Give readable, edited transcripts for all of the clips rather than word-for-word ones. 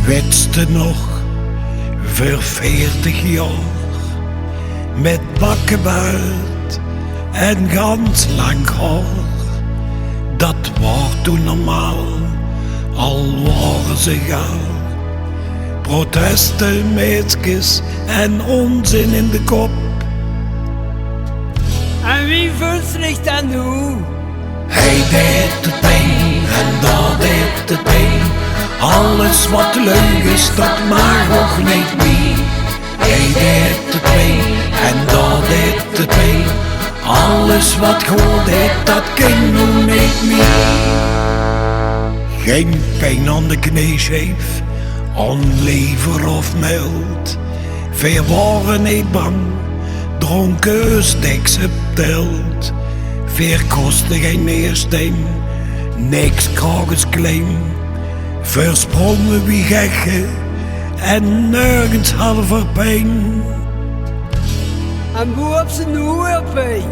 Wetste nog voor 40 jaar met bakkenbaard en gans lang haar. Dat was toen normaal, al waren ze gaar. Protesten, meisjes en onzin in de kop. En wie voelt zich dan nu? Hij deed het pijn en dat deed het pijn. Alles wat leuk is, dat mag nog niet meer. Hij deed het pijn en dat deed het pijn. Alles wat goed deed, dat kan nu niet meer. Geen pijn aan de knieschijf, aan lever of meld. Veel waren niet bang, dronken steks op telt. Veel kostte geen neersteen, niks kragens klein. Versprongen wie gekken en nergens halver pijn. En hoe op zijn nieuwe pijn?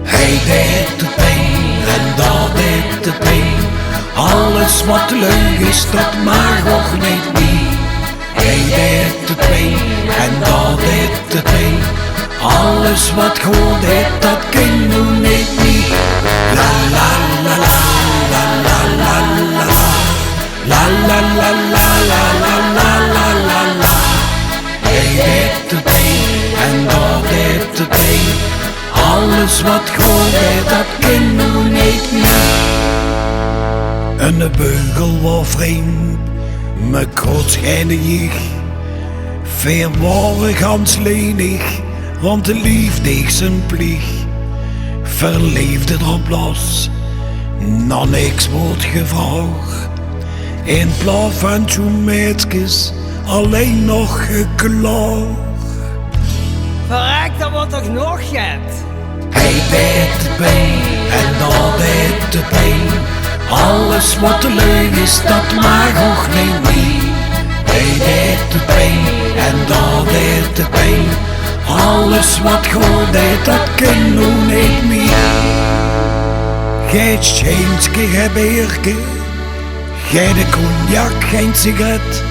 Hij deed de pijn en dat deed de pijn. Alles wat leuk is, dat mag nog niet meer. Hij deed de pijn en dat deed de pijn. Alles wat goed deed, dat kan nu niet meer. La la la la la la la la la. La la la la la la la la la la. Hij deed de pijn en dat deed de pijn. Alles wat goed deed, dat kan nu niet meer. En de beugel was vreemd, me kortschijnig. Veel waren gans lenig, want de liefde is zijn plicht. Verleefde erop los, nog niks wordt gevraagd. In plaats van zo'n meisjes, alleen nog geklaagd. Verrek, dat wordt toch nog het? Hij deed de pijn en dat deed de pijn. Alles wat leuk is, dat mag nog niet meer. Hij deed de pijn en dat deed de pijn. Alles wat goed deed, dat kan nu niet meer. Geen scheentje, geen beerke, geen de cognac, geen sigaret.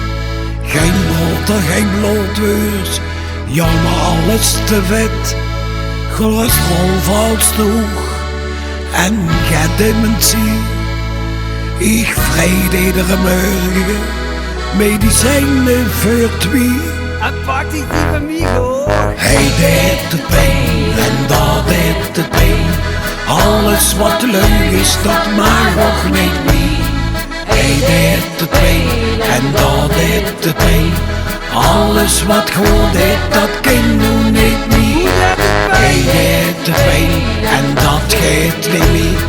Geen boter, geen blootweus, ja maar alles te vet. Cholesterol valt hoog en geen dementie. Ik vreet iedere morgen medicijnen voor twee. En pak die van mij hoor. Hij deed de pijn en dat deed de pijn. Alles wat leuk is, dat mag nog niet meer. Hij deed de pijn en dat deed de pijn. Alles wat goed deed, dat kan nu niet meer. Hij deed de pijn en dat geeft niet meer.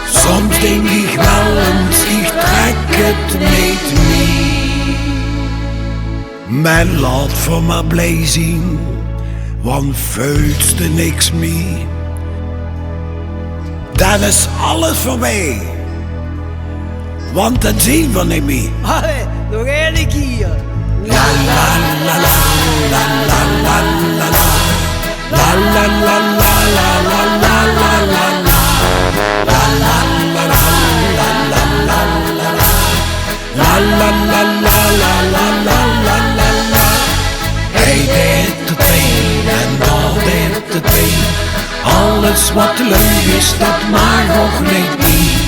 Soms denk ik wel eens, ik trek het niet meer. Maar laat voor maar blij zien, want vuilst er niks meer. Dan is alles voorbij, want dan zien we niet meer. Allee, nog één keer. La la la la la la la la la. La la la la la la la la la la. La la la la la la la la la. La la la la la la la la la la. Hij deed de pijn en dat deed de pijn. Alles wat leuk is, dat mag nog niet meer.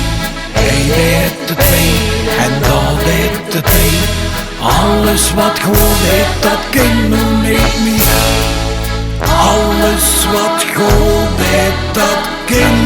Hij deed de pijn en dat deed de pijn. Alles wat goed deed, dat kan nu niet meer. Alles wat goed deed, dat kan